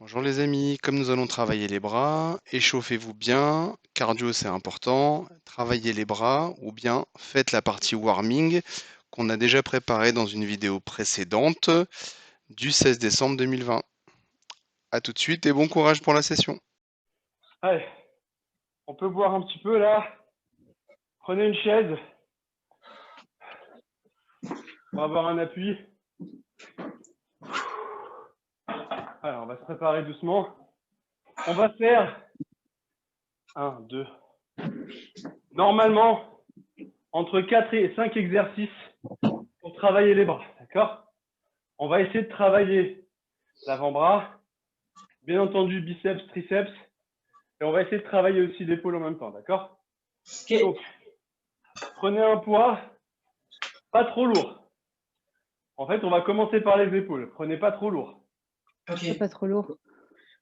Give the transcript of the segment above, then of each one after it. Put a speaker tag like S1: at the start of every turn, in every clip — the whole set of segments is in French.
S1: Bonjour les amis, comme nous allons travailler les bras, échauffez-vous bien, cardio c'est important, travaillez les bras ou bien faites la partie warming qu'on a déjà préparée dans une vidéo précédente du 16 décembre 2020. A tout de suite et bon courage pour la session.
S2: Allez, on peut boire un petit peu là. Prenez une chaise. On va avoir un appui. Alors, on va se préparer doucement. On va faire 1, 2. Normalement, entre 4 et 5 exercices pour travailler les bras. D'accord? On va essayer de travailler l'avant-bras, bien entendu biceps, triceps. Et on va essayer de travailler aussi l'épaule en même temps. D'accord?
S3: Ok.
S2: Donc, prenez un poids pas trop lourd. En fait, on va commencer par les épaules. Prenez pas trop lourd.
S3: Ok.
S4: C'est pas trop lourd.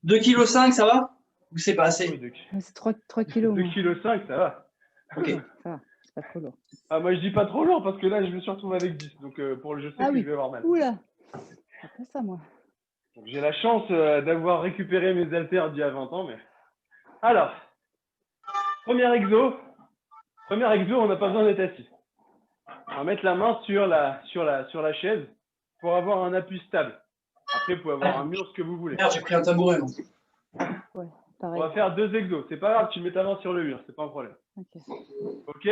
S3: 2,5 kg, ça va? Ou c'est pas assez?
S2: Oui,
S4: C'est 3 kilos.
S2: 2,5 kg, ça va.
S3: Ok.
S4: Ça va, c'est pas trop lourd.
S2: Ah, moi, je dis pas trop lourd parce que là, je me suis retrouvé avec 10. Donc, je sais que je vais avoir mal.
S4: Oula. C'est pas ça, moi.
S2: J'ai la chance d'avoir récupéré mes haltères d'il y a 20 ans. Mais... Alors, premier exo, on n'a pas besoin d'être assis. On va mettre la main sur la chaise pour avoir un appui stable. Après, vous pouvez avoir un mur, ce que vous voulez.
S3: Merde, j'ai pris un tabouret, moi.
S4: Ouais,
S2: On
S4: pareil.
S2: va faire 2 exos. C'est pas grave, tu mets ta main sur le mur, c'est pas un problème.
S4: Ok.
S2: Ok?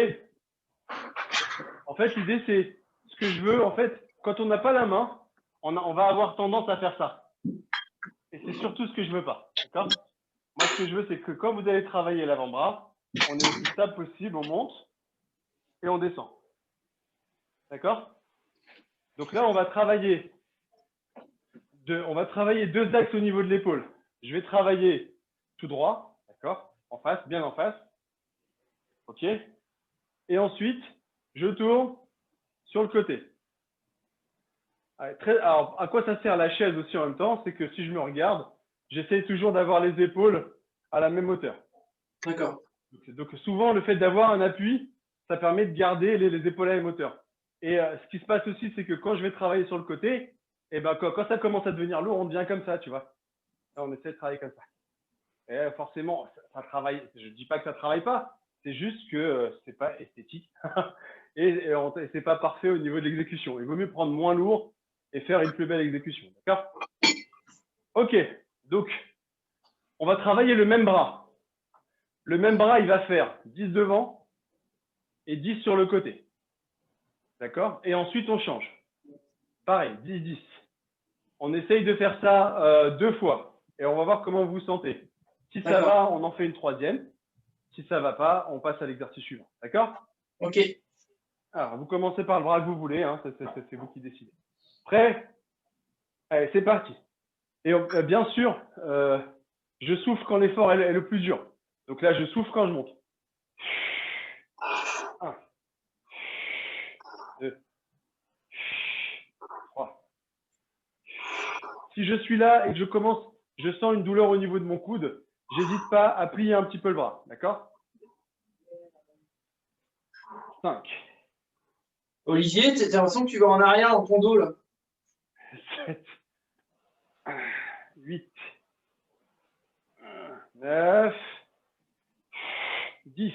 S2: En fait, l'idée, c'est ce que je veux. En fait, quand on n'a pas la main, on va avoir tendance à faire ça. Et c'est surtout ce que je veux pas. D'accord? Moi, ce que je veux, c'est que quand vous allez travailler l'avant-bras, on est aussi stable possible, on monte et on descend. D'accord? Donc là, on va travailler deux axes au niveau de l'épaule. Je vais travailler tout droit, d'accord? En face, bien en face. OK? Et ensuite, je tourne sur le côté. Alors, à quoi ça sert la chaise aussi en même temps? C'est que si je me regarde, j'essaie toujours d'avoir les épaules à la même hauteur.
S3: D'accord.
S2: Donc souvent, le fait d'avoir un appui, ça permet de garder les épaules à la même hauteur. Et ce qui se passe aussi, c'est que quand je vais travailler sur le côté, et ben, quand ça commence à devenir lourd, on devient comme ça, tu vois. Là, on essaie de travailler comme ça. Et forcément, ça travaille. Je ne dis pas que ça ne travaille pas, c'est juste que ce n'est pas esthétique et c'est pas parfait au niveau de l'exécution. Il vaut mieux prendre moins lourd et faire une plus belle exécution. D'accord? Ok, donc on va travailler le même bras. Le même bras, il va faire 10 devant et 10 sur le côté. D'accord? Et ensuite, on change. Pareil, 10, 10. On essaye de faire ça 2 fois et on va voir comment vous vous sentez. Si ça va, on en fait une troisième. Si ça ne va pas, on passe à l'exercice suivant. D'accord?
S3: Ok.
S2: Alors, vous commencez par le bras que vous voulez. Hein, c'est vous qui décidez. Prêt? Allez, c'est parti. Et bien sûr, je souffle quand l'effort est le plus dur. Donc là, je souffle quand je monte. 1, 2, 3. Si je suis là et que je sens une douleur au niveau de mon coude, j'hésite pas à plier un petit peu le bras. D'accord? 5.
S3: Olivier, t'as l'impression que tu vas en arrière dans ton dos, là.
S2: 7. 8. 9. 10.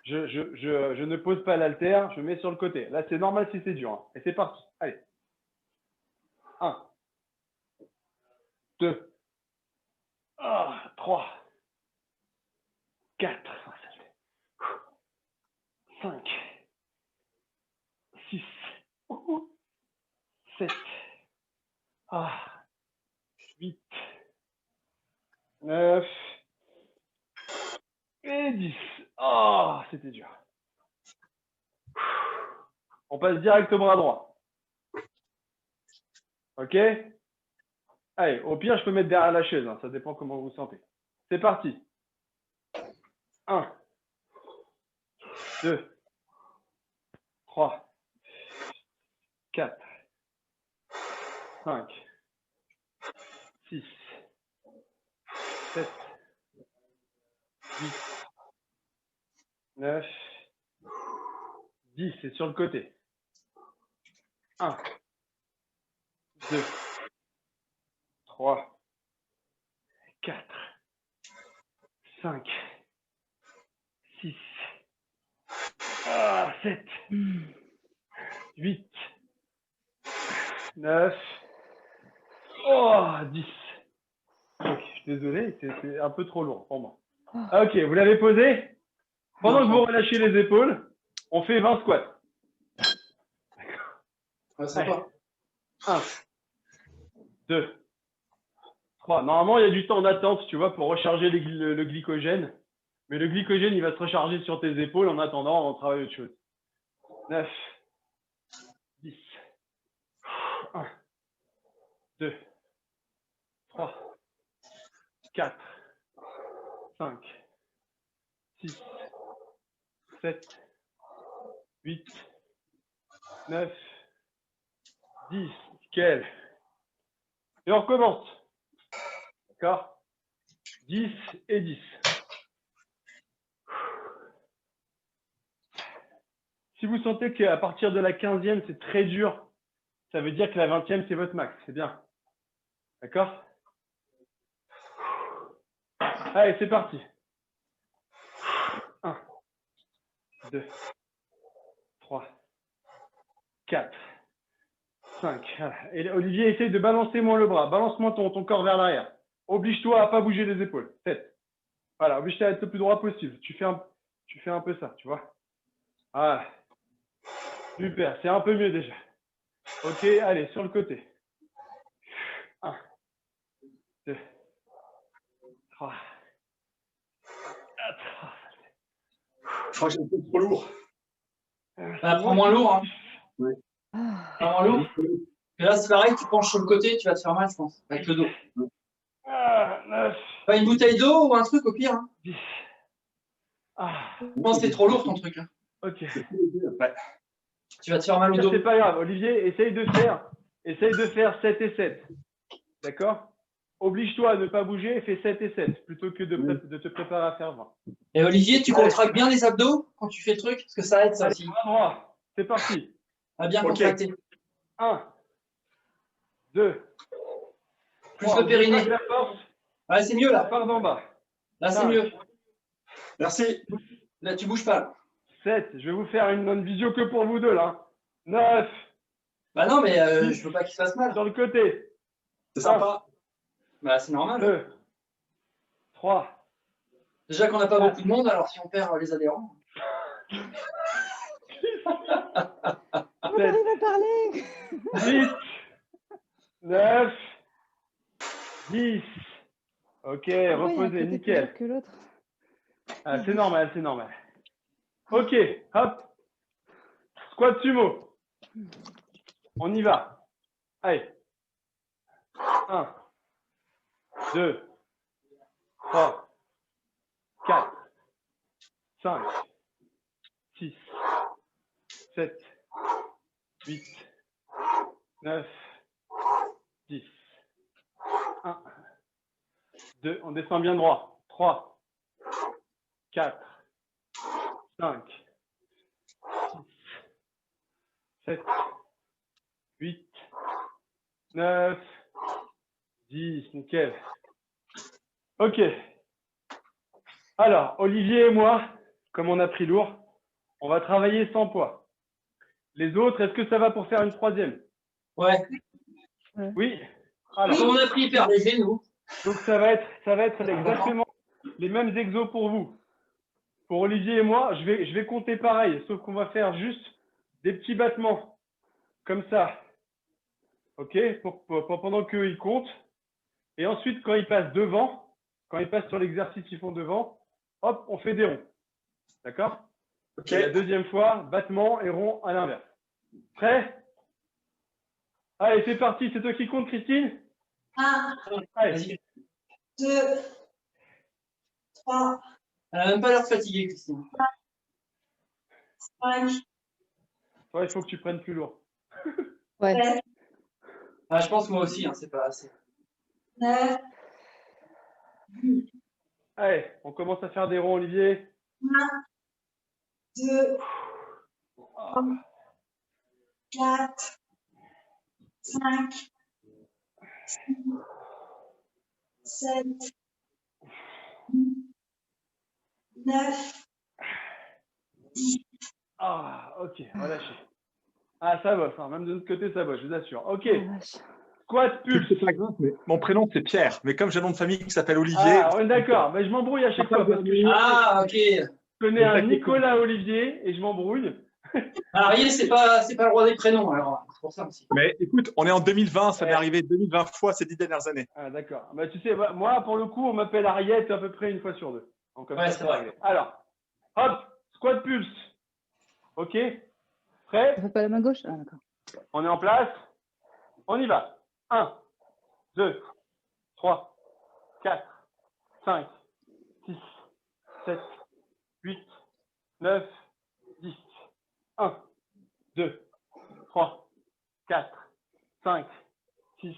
S2: Je ne pose pas l'haltère, je mets sur le côté. Là, c'est normal si c'est dur. Hein. Et c'est parti. Allez. 1. 2. 3. 4. 5. 6. 7. 8. 9. Et 10. Oh, c'était dur. On passe direct au bras droit. Ok? Allez, au pire, je peux mettre derrière la chaise. Hein, ça dépend comment vous vous sentez. C'est parti. 1. 2. 3. 4. 5. 6. 7. 8. 9. 10. C'est sur le côté. 1. 2. 3. 4, 5, 6, 7, 8, 9, 10. Ok, je suis désolé, c'est un peu trop lourd pour moi. Ok, vous l'avez posé. Pendant que vous relâchez les épaules, on fait 20 squats.
S3: Ouais, sympa.
S2: 1, 2, 3. Normalement, il y a du temps d'attente, tu vois, pour recharger le glycogène. Mais le glycogène, il va se recharger sur tes épaules. En attendant, on travaille autre chose. 9, 10. 1, 2, 3, 4, 5, 6, 7, 8, 9, 10. Nickel. Et on recommence. D'accord? 10 et 10. Si vous sentez qu'à partir de la 15e, c'est très dur, ça veut dire que la 20e, c'est votre max. C'est bien. D'accord? Allez, c'est parti. 1, 2, 3, 4, 5. Voilà. Et Olivier, essaye de balancer moins le bras. Balance-moi ton corps vers l'arrière. Oblige-toi à ne pas bouger les épaules. 7. Voilà, oblige-toi à être le plus droit possible. Tu fais un peu ça, tu vois. Voilà. Super, c'est un peu mieux déjà. Ok, allez, sur le côté. 1, 2, 3, 4.
S5: Je crois que j'ai un peu trop lourd.
S3: Prends moins lourd. Hein.
S5: Ouais.
S3: Prends moins lourd. Et là, c'est pareil, tu penches sur le côté, tu vas te faire mal, je pense, avec le dos.
S2: 9,
S3: Pas une bouteille d'eau ou un truc au pire. Hein.
S2: 10.
S3: Je pense que c'est trop lourd ton truc. Hein.
S2: Ok.
S3: Tu vas te faire mal au dos.
S2: C'est pas grave, Olivier, essaye de faire 7 et 7. D'accord? Oblige-toi à ne pas bouger et fais 7 et 7 plutôt que de te préparer à faire 20.
S3: Et Olivier, tu contractes bien les abdos quand tu fais le truc, parce que ça aide ça
S2: Allez,
S3: aussi.
S2: bras droit, c'est parti.
S3: À bien contracter.
S2: 1, 2,
S3: Plus
S2: 3.
S3: le périnée.
S2: La force,
S3: Ouais, c'est mieux
S2: ça
S3: là.
S2: part d'en bas.
S3: Là, c'est
S2: 5.
S3: mieux.
S5: Merci.
S3: Là, tu bouges pas.
S2: 7. Je vais vous faire une visio que pour vous deux là. 9.
S3: Bah non, mais je veux pas qu'il se fasse mal.
S2: Sur le côté.
S5: C'est sympa.
S3: Bah c'est normal.
S2: 2, 3.
S3: Déjà qu'on n'a pas beaucoup de monde, alors si on perd les adhérents.
S4: On arrive à parler.
S2: 8, 9, 10. Ok, reposez, nickel.
S4: Que l'autre.
S2: Ah, c'est normal, c'est normal. Ok, hop. Squat sumo. On y va. Allez. 1, 2, 3, 4, 5, 6, 7, 8, 9, 10. 1, 2, on descend bien droit. 3, 4, 5, 6, 7, 8, 9, 10. Nickel. Ok. Alors, Olivier et moi, comme on a pris lourd, on va travailler sans poids. Les autres, est-ce que ça va pour faire une troisième?
S3: Ouais.
S2: Oui. Alors,
S3: Comme on a pris hyper léger, nous.
S2: donc ça va être exactement les mêmes exos pour vous. Pour Olivier et moi, je vais compter pareil, sauf qu'on va faire juste des petits battements comme ça. Ok, pendant qu'eux ils comptent. Et ensuite, quand ils passent devant, quand ils passent sur l'exercice qu'ils font devant, hop, on fait des ronds. D'accord?
S5: Ok.
S2: Et la deuxième fois, battement et rond à l'inverse. Prêt? Allez, c'est parti. C'est toi qui compte, Christine?
S6: 1,
S2: Allez.
S6: 2, 3,
S3: Elle n'a même pas l'air fatiguée, Christine.
S6: 5,
S2: Ouais, il faut que tu prennes plus lourd.
S4: Ouais.
S6: 7,
S3: Ah, je pense que moi aussi, hein, c'est pas assez.
S6: 9,
S2: Allez, on commence à faire des ronds, Olivier.
S6: 1, 2, 3, 4, 5, 6, 7, 9, 10.
S2: Ah, ok, relâchez. Ah, ça bosse, hein. Même de notre côté, ça bosse, je vous assure. Ok,
S4: Oh, vache.
S2: squat pulse.
S5: C'est pas grave, mais mon prénom c'est Pierre. Mais comme j'ai un nom de famille qui s'appelle Olivier,
S2: Ah, on est d'accord, mais je m'embrouille à chaque fois parce que je
S3: Ah, ok.
S2: connais un Nicolas Olivier et je m'embrouille.
S3: Alors, Arié, c'est pas le roi des prénoms, alors. C'est pour ça aussi.
S5: mais écoute, on est en 2020, ça m'est arrivé 2020 fois ces 10 dernières années.
S2: Ah, d'accord. Bah, tu sais, moi, pour le coup, on m'appelle Ariette à peu près une fois sur deux. Donc, comme
S3: Ouais,
S2: ça,
S3: c'est vrai.
S2: réglé. Alors, hop, squat pulse. Ok,
S4: Ça
S2: prêt?
S4: fait pas la main gauche? Ah, d'accord.
S2: On est en place. On y va. 1, 2, 3, 4, 5, 6, 7, 8, 9, 10. 1, 2, 3, 4, 5, 6,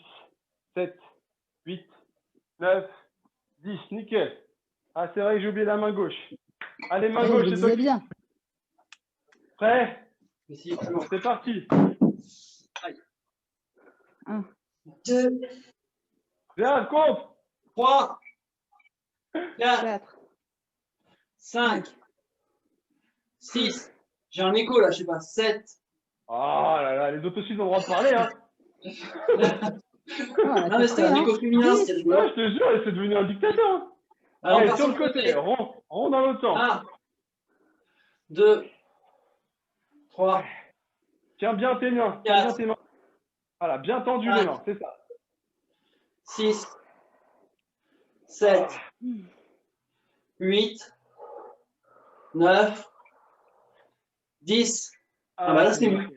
S2: 7, 8, 9, 10. Nickel. Ah, c'est vrai que j'ai oublié la main gauche. Allez, main
S4: Ouais,
S2: gauche,
S4: je le
S2: c'est toi
S4: disais
S2: qui...
S4: bien.
S2: Prêt?
S3: Essayez toujours.
S2: C'est parti.
S6: 2,
S2: Bien, compte.
S3: 3, 4,
S4: 4.
S3: 5, 6. J'ai un écho là, je sais pas. 7.
S2: Oh là là, les autres aussi ont le droit de parler, hein.
S3: Non, mais c'était un écho féminin, c'était rigolo.
S2: Ouais, je te jure, c'est devenu un dictateur. Hein.
S3: Alors, on
S2: Allez,
S3: part
S2: sur le côté, rond dans l'autre sens.
S3: 1, 2, 3,
S2: Tiens bien tes mains. Tiens bien tes mains. Voilà, bien tendu les mains, c'est ça.
S3: 6, 7, 8, 9, 10. Ah bah là, c'est mieux.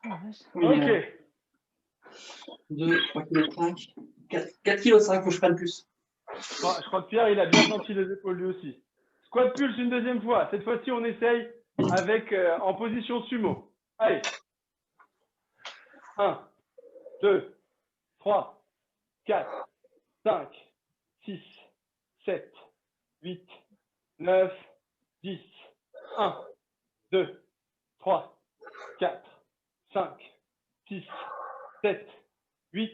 S4: Oh, vache.
S2: Ok.
S3: 2, 3 kg 5, 4 kg 5, faut que je prenne plus.
S2: Je crois que Pierre, il a bien senti les épaules lui aussi. Squat pulse une deuxième fois. Cette fois-ci, on essaye avec en position sumo. Allez. 1, 2, 3, 4, 5, 6, 7, 8, 9, 10. 1, 2, 3, 4, 5, 6, 7, 8,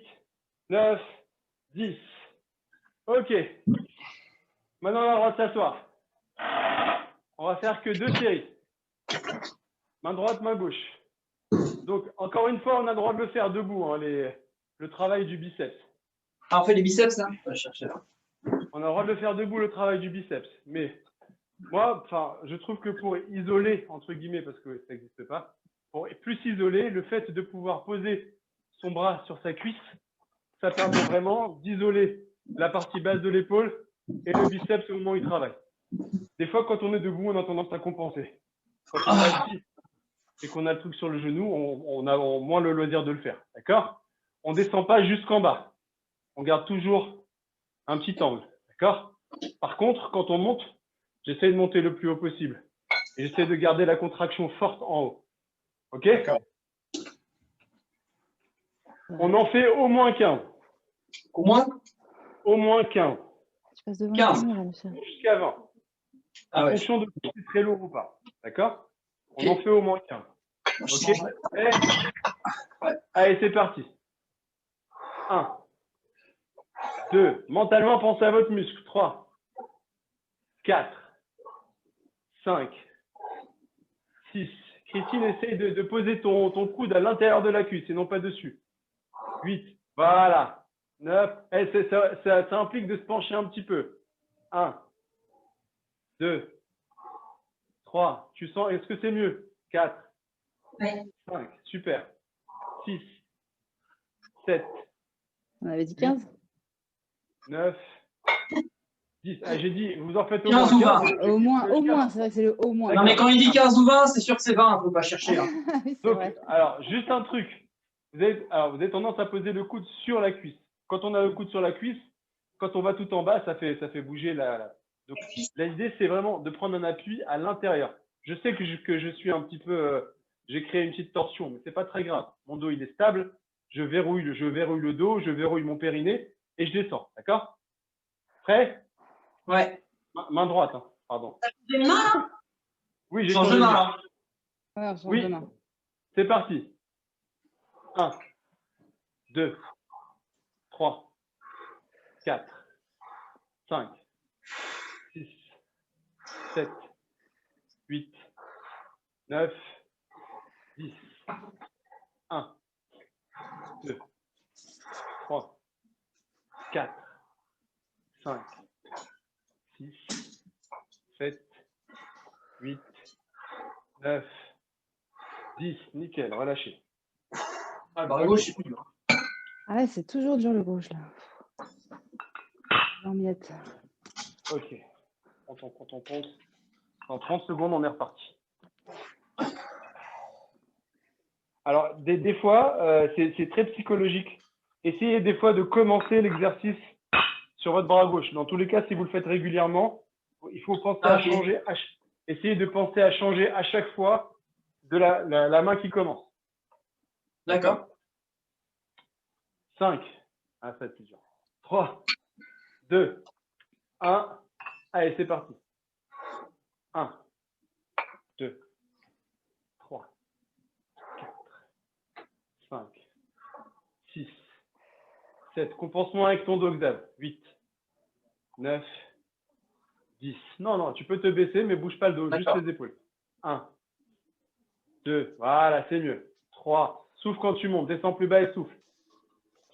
S2: 9, 10. Ok. Maintenant, on a le droit de s'asseoir. On va faire que 2 séries. Main droite, main gauche. Donc, encore une fois, on a le droit de le faire debout, hein, le travail du biceps.
S3: Ah, on fait les biceps, là? Je vais chercher là.
S2: On a le droit de le faire debout, le travail du biceps. Mais moi, je trouve que pour isoler, entre guillemets, parce que ça n'existe pas, pour plus isoler, le fait de pouvoir poser son bras sur sa cuisse, ça permet vraiment d'isoler la partie basse de l'épaule et le biceps au moment où il travaille. Des fois, quand on est debout, on a tendance à compenser. Quand on est assis et qu'on a le truc sur le genou, on a moins le loisir de le faire. D'accord? On ne descend pas jusqu'en bas. On garde toujours un petit angle. D'accord? Par contre, quand on monte, j'essaie de monter le plus haut possible. Et j'essaie de garder la contraction forte en haut. OK?
S5: D'accord.
S2: On en fait au moins 15.
S3: Au moins
S2: Au moins 15.
S4: Tu passes devant
S3: 15.
S4: la caméra, monsieur.
S2: Jusqu'à 20.
S3: Ah
S2: En
S3: ouais.
S2: fonction de si c'est très lourd ou pas. D'accord? On
S3: Ok.
S2: en fait au moins 15. Ok? Prêt? Allez, c'est parti. 1, 2. Mentalement, pensez à votre muscle. 3, 4, 5, 6. Christine, essaye de poser ton coude à l'intérieur de la cuisse et non pas dessus. 8. Voilà. 9. Ça implique de se pencher un petit peu. 1, 2, 3. Tu sens, est-ce que c'est mieux? 4,
S6: Oui.
S2: 5. Super. 6, 7,
S4: On avait dit 15?
S2: 9, 10. Ah, j'ai dit, vous en faites au
S3: 15
S2: moins
S3: ou 20.
S2: 15.
S4: Au moins, c'est vrai que c'est le au moins.
S3: Non, mais quand il dit 15 ou 20, c'est sûr que c'est 20, il ne faut pas chercher. Hein.
S4: Oui, c'est
S2: Donc,
S4: vrai.
S2: alors, juste un truc. Vous avez tendance à poser le coude sur la cuisse. Quand on a le coude sur la cuisse, quand on va tout en bas, ça fait bouger Donc, l'idée, c'est vraiment de prendre un appui à l'intérieur. Je sais que je suis un petit peu... j'ai créé une petite torsion, mais c'est pas très grave. Mon dos, il est stable. Je verrouille le dos, je verrouille mon périnée et je descends. D'accord? Prêt?
S3: Ouais.
S2: Main droite, hein, pardon.
S6: J'ai une main là?
S2: Oui, j'ai
S3: Change
S2: changé
S3: de
S2: de
S3: main,
S2: main.
S3: là.
S4: Ouais, on change
S2: Oui.
S4: de main.
S2: C'est parti. 1, 2, 3, 4, 5, 7, 8, 9, 10. 1, 2, 3, 4, 5, 6, 7, 8, 9, 10. Nickel, relâchez.
S3: Ah, le bras gauche, c'est plus dur.
S4: Ah ouais, c'est toujours dur le gauche là. En miettes.
S2: Ok. On compte. Dans 30 secondes, on est reparti. Alors, des fois, c'est très psychologique. Essayez des fois de commencer l'exercice sur votre bras gauche. Dans tous les cas, si vous le faites régulièrement, il faut penser à changer. Essayez de penser à changer à chaque fois de la main qui commence.
S3: D'accord.
S2: 5. Ah, ça, c'est dur. 3, 2, 1. Allez, c'est parti. 1, 2, 3, 4, 5, 6, 7. Compense-moi avec ton dos, Xav. 8, 9, 10. Non, tu peux te baisser, mais bouge pas le dos, juste les épaules. 1, 2, voilà, c'est mieux. 3, souffle quand tu montes, descends plus bas et souffle.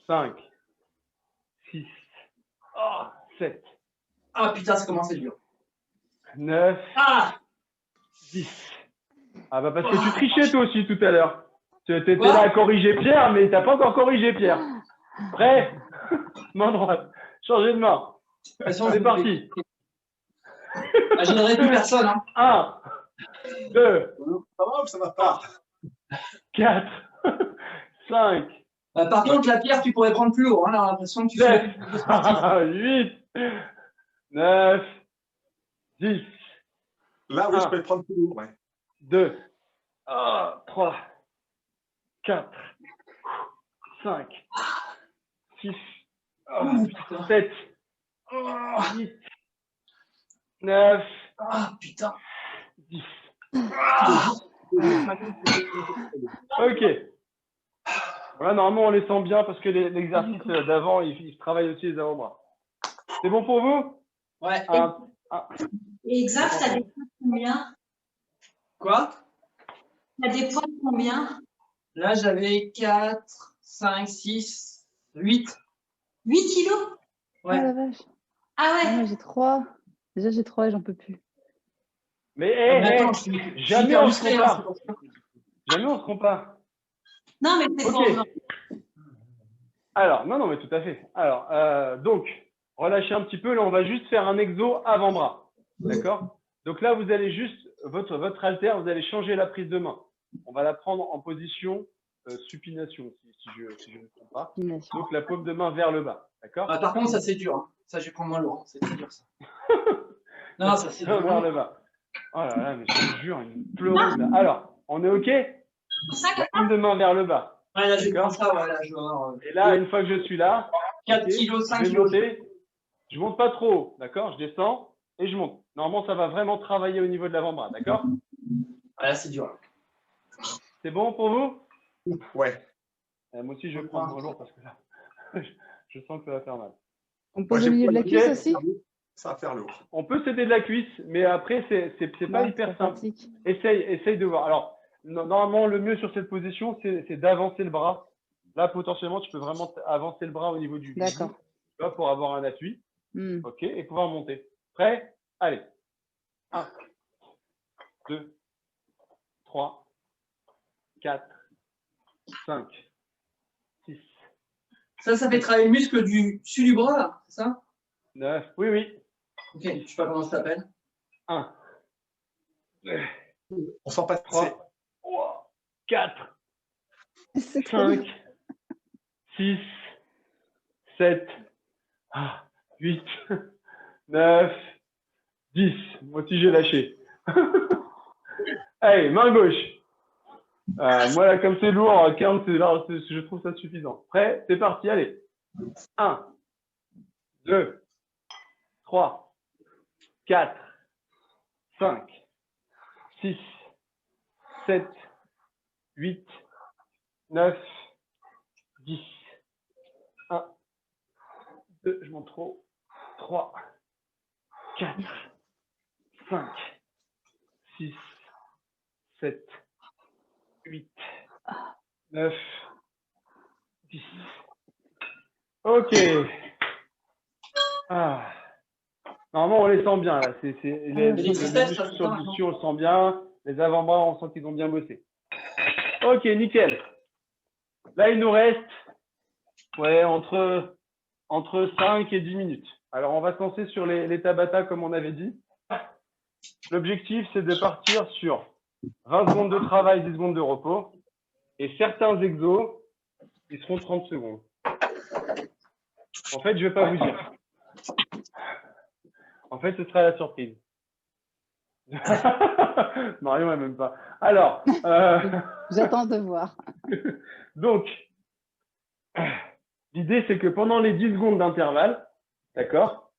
S2: 5, 6, 7.
S3: Ah putain, ça commence à être dur.
S2: 9,
S3: Ah
S2: 10. Ah bah parce que tu trichais toi aussi tout à l'heure. Tu étais là à corriger Pierre, mais t'as pas encore corrigé Pierre. Prêt? Main droite. Changez de main. C'est parti.
S3: Ah, je n'aurais plus personne. Hein.
S2: 1, 2,
S5: Ça va ou ça va pas?
S2: 4, 5,
S3: Par contre, la pierre, tu pourrais prendre plus haut. Hein, j'ai l'impression que tu fais
S2: 8, 9, 10.
S5: Là, oui, je peux le prendre plus lourd. Ouais.
S2: 2, 3, 4, 5, 6, 7, 8, 9,
S3: Ah putain.
S2: 10. Ok. Voilà, normalement, on les sent bien parce que l'exercice d'avant, il travaille aussi les avant-bras. C'est bon pour vous?
S3: Ouais.
S6: Et Xav, ça a des poids de combien?
S3: Quoi?
S6: Ça a des poids de combien?
S3: Là, j'avais 4, 5, 6, 8.
S6: 8 kilos?
S3: Ouais.
S4: Oh la vache.
S6: Ah ouais.
S4: Moi j'ai 3. Déjà j'ai 3 et j'en peux plus.
S2: Mais jamais on se compare. Jamais on se compare.
S6: Non, mais c'est
S2: Ok.
S6: pour...
S2: Alors, non, mais tout à fait. Alors, donc, relâchez un petit peu. Là, on va juste faire un exo avant-bras. D'accord? Donc là, vous allez juste, votre haltère, vous allez changer la prise de main. On va la prendre en position supination, si je ne me trompe pas. Donc, la paume de main vers le bas. D'accord?
S3: Par contre, ça, c'est dur. Hein. Ça, je vais prendre moins lourd. Hein. C'est très dur, ça. Non, ça, c'est dur.
S2: Vers le bas. Oh là là, mais je te jure, une pleureuse là. Alors, on est OK? Paume de main vers le bas.
S3: Ouais, là, je vais prendre ça. Ouais, là, je vais avoir,
S2: Et là, une fois que je suis là,
S3: 4 kilos, 5
S2: je vais
S3: kilos.
S2: monter. Je monte pas trop haut, d'accord? Je descends et je monte. Normalement, ça va vraiment travailler au niveau de l'avant-bras, d'accord?
S3: Ouais, là, c'est dur.
S2: C'est bon pour vous?
S5: Ouais.
S2: Moi aussi, je vais prendre moins lourd parce que là, je sens que ça va faire mal.
S4: On pose au milieu de la cuisse aussi?
S5: Ça va faire lourd.
S2: On peut s'aider de la cuisse, mais après, c'est pas hyper simple. Essaye de voir. Alors, normalement, le mieux sur cette position, c'est d'avancer le bras. Là, potentiellement, tu peux vraiment avancer le bras au niveau du
S4: D'accord.
S2: pour avoir un appui. OK, et pouvoir monter. Prêt? Allez. 1, 2, 3, 4, 5, 6.
S3: Ça fait travailler le muscle du dessus du bras, là, c'est ça?
S2: 9. Oui.
S3: Ok, je sais pas comment ça s'appelle.
S2: 1, 2,
S5: On sent pas
S2: 3, 4,
S4: C'est trop
S2: 5, 6, 7, 8, 9, 10. Moi aussi, j'ai lâché. Allez, main gauche. Moi, là, comme c'est lourd, 15, je trouve ça suffisant. Prêt? C'est parti, allez. 1, 2, 3, 4, 5, 6, 7, 8, 9, 10. 1, 2, je monte trop. 3, 4, 5, 6, 7, 8, 9, 10. Ok. Ah. Normalement, on les sent bien là.
S3: Les biceps, ça
S2: muscles
S3: se
S2: sur le
S3: sent,
S2: dessus, on le sent bien. Les avant-bras, on sent qu'ils ont bien bossé. Ok, nickel. Là, il nous reste entre 5 et 10 minutes. Alors, on va se lancer sur les Tabata comme on avait dit. L'objectif, c'est de partir sur 20 secondes de travail, 10 secondes de repos. Et certains exos, ils seront 30 secondes. En fait, je ne vais pas vous dire. En fait, ce sera la surprise. Marion, elle même pas. Alors,
S4: J'attends de voir.
S2: donc, l'idée, c'est que pendant les 10 secondes d'intervalle, d'accord,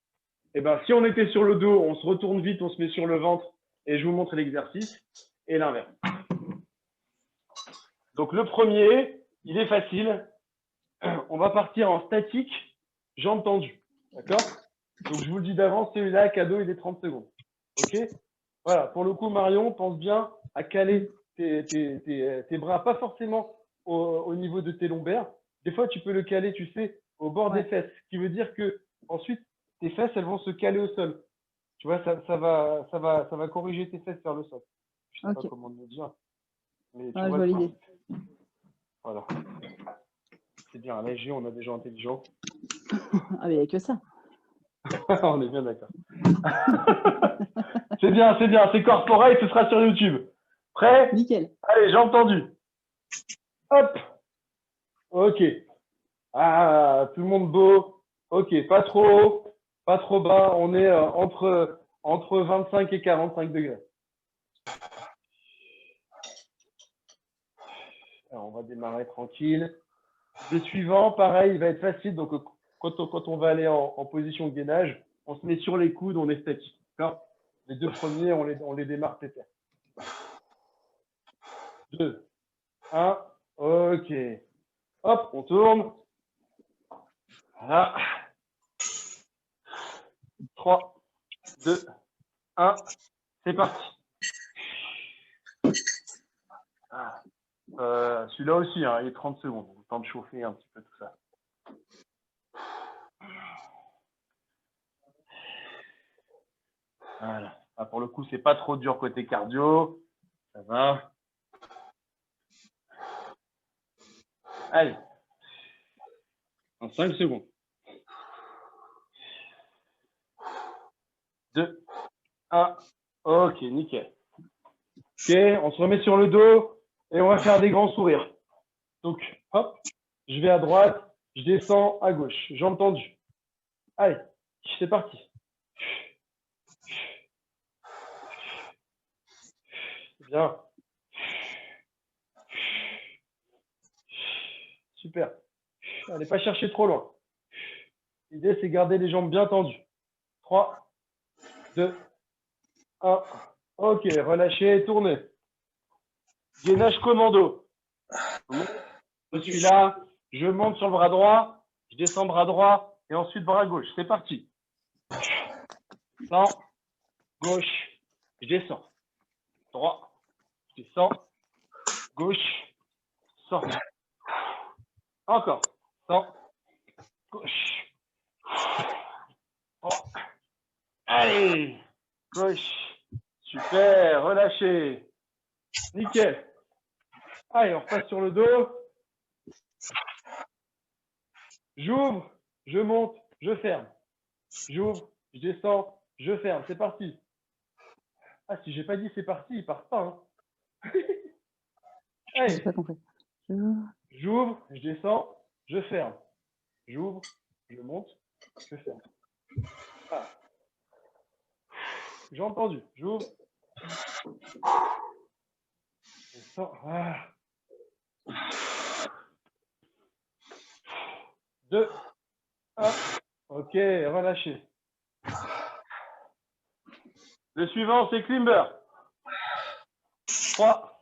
S2: et ben, si on était sur le dos, on se retourne vite, on se met sur le ventre et je vous montre l'exercice et l'inverse. Donc, le premier, il est facile. On va partir en statique, jambes tendues. D'accord? Donc, je vous le dis d'avance, celui-là, cadeau, il est 30 secondes. OK? Voilà. Pour le coup, Marion, pense bien à caler tes bras, pas forcément au niveau de tes lombaires. Des fois, tu peux le caler, tu sais, au bord des fesses. Ce qui veut dire que ensuite, tes fesses, elles vont se caler au sol. Tu vois, ça va corriger tes fesses vers le sol. Je ne sais pas comment te le dire. Mais tu
S4: Je
S2: vois
S4: vois
S2: le
S4: l'idée.
S2: principe. Voilà. C'est bien, à l'AG, on a des gens intelligents.
S4: Ah, mais il n'y a que ça.
S2: On est bien d'accord. C'est bien, c'est corporate, ce sera sur YouTube. Prêt?
S4: Nickel.
S2: Allez, jambes tendues. Hop. Ok. Ah, tout le monde beau. Ok, pas trop haut, pas trop bas. On est entre 25 et 45 degrés. Alors, on va démarrer tranquille. Le suivant, pareil, il va être facile. Donc, quand on va aller en position de gainage, on se met sur les coudes, on est statique. Les deux premiers, on les démarre pétère. 2, 1, ok. Hop, on tourne. Voilà. 3, 2, 1, c'est parti. Celui-là aussi, hein, il est 30 secondes. Le temps de chauffer un petit peu tout ça. Voilà. Ah, pour le coup, c'est pas trop dur côté cardio. Ça va. Allez. En 5 secondes. 2, 1. Ok, nickel. Ok, on se remet sur le dos et on va faire des grands sourires. Donc, hop, je vais à droite, je descends à gauche. Jambes tendues. Allez, c'est parti. Bien. Super. Allez, pas chercher trop loin. L'idée, c'est garder les jambes bien tendues. 3, 2, 1. Ok, relâchez, tournez. Gainage commando. Je suis là, je monte sur le bras droit, je descends bras droit et ensuite bras gauche. C'est parti. Descends, gauche, je descends. Droit, je descends, gauche, sors. Encore. Sors, gauche. Droit. Allez, gauche. Super, relâchez. Nickel. Allez, on repasse sur le dos. J'ouvre, je monte, je ferme. J'ouvre, je descends, je ferme. C'est parti. Ah, si j'ai pas dit c'est parti, il part pas. Hein. Allez.
S4: J'ai pas compris.
S2: J'ouvre, je descends, je ferme. J'ouvre, je monte, je ferme. Ah. J'ai entendu. J'ouvre. Je sors. Ah. 2, 1. Ok, relâchez. Le suivant, c'est Climber. 3,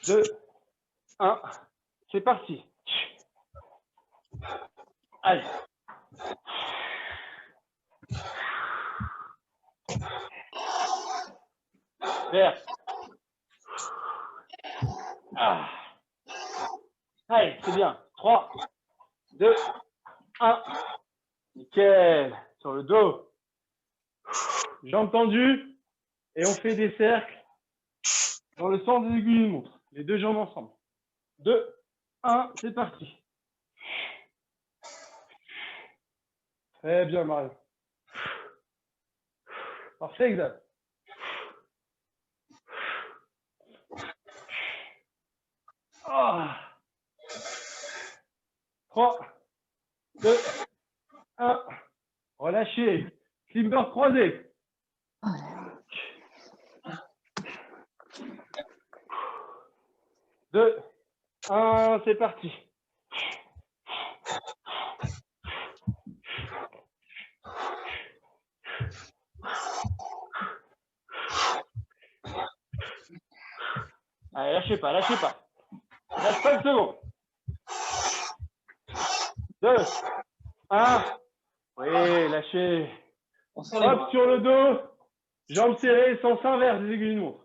S2: 2, 1. C'est parti. Allez. Super. Ah. Allez, c'est bien. 3, 2, 1. Nickel. Sur le dos. Jambes tendues. Et on fait des cercles dans le sens des aiguilles d'une montre. Les deux jambes ensemble. 2, 1, c'est parti. Très bien, Mario. Parfait, exact. Ah. 3, 2, 1. Relâchez. Climber croisé.
S4: Oh là.
S2: 2, 1, c'est parti. Allez, lâchez pas, lâchez pas. Lâche 5 secondes. 2, 1. Oui, lâchez.
S3: On sent les
S2: Hop,
S3: bras.
S2: sur le dos. Jambes serrées, sens inverse des aiguilles d'une montre.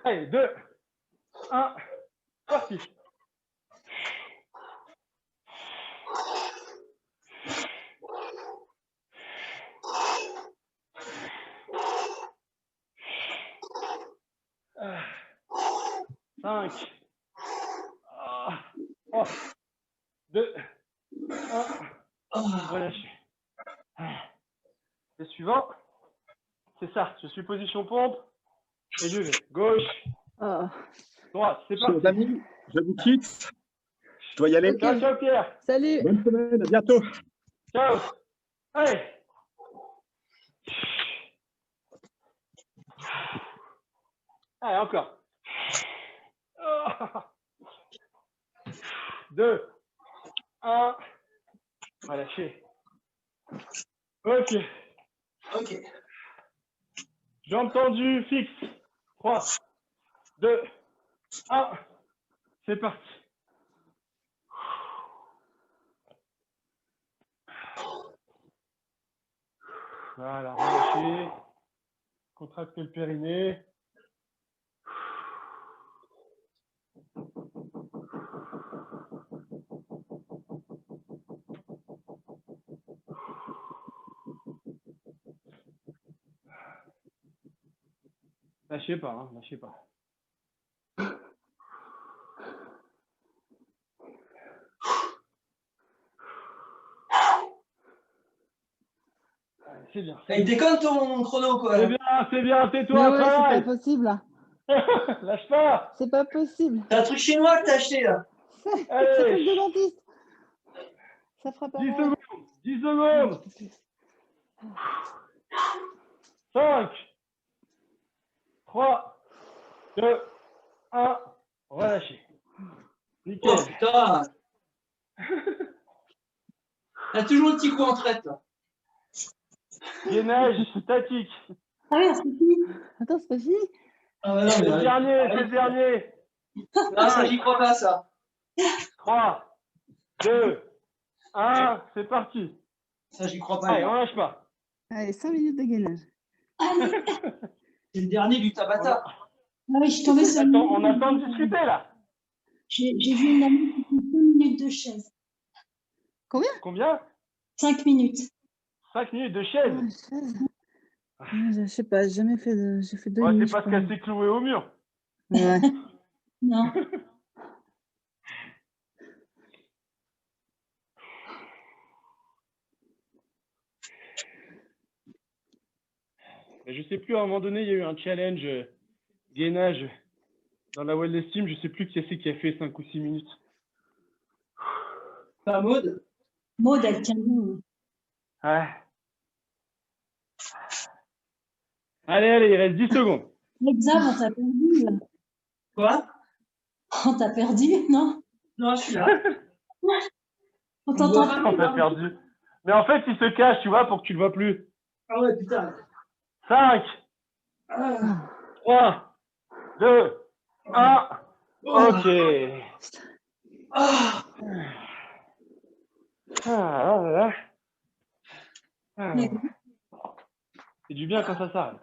S2: Allez, 2, 1, parti. Ah. 5, 3, 2, 1. Relâchez. Le suivant, c'est ça. Je suis position pompe et je vais. Gauche,
S4: Oh.
S2: droite, c'est
S5: Chers
S2: parti.
S5: amis, je vous quitte. Je dois y aller.
S4: Ok.
S2: Ciao, ciao Pierre.
S4: Salut.
S5: Bonne semaine, à bientôt.
S2: Ciao. Allez. Allez, encore. 2, 1. Relâchez. Ok.
S3: Ok.
S2: Jambes tendues, fixe. 3, 2, 1. C'est parti. Voilà, relâchez. Contractez le périnée. Lâchez pas, hein, lâchez pas. Allez, c'est bien.
S3: Il déconne ton chrono, quoi.
S2: C'est bien,
S4: Mais
S2: tais-toi,
S4: ouais, c'est pas
S2: travaille.
S4: possible.
S2: Lâche pas.
S4: C'est pas possible.
S3: C'est un truc chinois que t'as acheté, là.
S4: Ça fait
S2: Allez,
S4: de dentiste. Ça fera pas
S2: 10
S4: mal.
S2: secondes. 10 secondes. 5, 3, 2, 1. Relâchez. Nickel.
S3: Oh putain. T'as toujours le petit coup en traite, là.
S2: Gainage statique.
S6: Ah oui, c'est fini.
S4: Attends, c'est pas fini.
S3: Ah bah non,
S2: C'est
S3: mais
S2: le dernier, c'est le dernier.
S3: non, ça, j'y crois pas, ça.
S2: 3, 2, 1. C'est parti.
S3: Ça, j'y crois pas.
S2: Allez,
S3: les
S2: on
S3: gars.
S2: lâche pas.
S4: Allez, 5 minutes de gainage.
S3: C'est le dernier du Tabata.
S6: Ah oui, je suis tombée sur une
S2: Attends, on a le temps de discuter là.
S6: J'ai vu une amie qui fait 5 minutes de chaise.
S2: Combien?
S6: 5 minutes.
S2: 5 minutes de
S4: Ah,
S2: chaise.
S4: chaise. Je sais pas, j'ai jamais fait de. J'ai fait 2
S2: Ouais,
S4: minutes.
S2: c'est parce qu'elle s'est clouée au mur.
S4: Ouais.
S6: Non.
S2: Mais je sais plus, à un moment donné, il y a eu un challenge gainage dans la Wall Steam. Je sais plus qui c'est qui a fait 5 ou 6 minutes.
S3: Pas Maud.
S6: Maud, elle tient bien.
S2: Ouais. Allez, il reste 10 secondes.
S6: L'examen, on t'a perdu. Là.
S3: Quoi?
S6: On t'a perdu, non?
S3: Non, je suis là.
S6: On t'entend
S3: Ouais.
S6: pas.
S2: On t'a perdu. Mais en fait, il se cache, tu vois, pour que tu le vois plus.
S3: Ah ouais, putain.
S2: 5,
S3: Ah.
S2: 3, 2, 1.
S3: Oh.
S2: Ok.
S3: Ah.
S2: Ah, là, là. Ah.
S6: D'accord.
S2: C'est du bien quand ça s'arrête.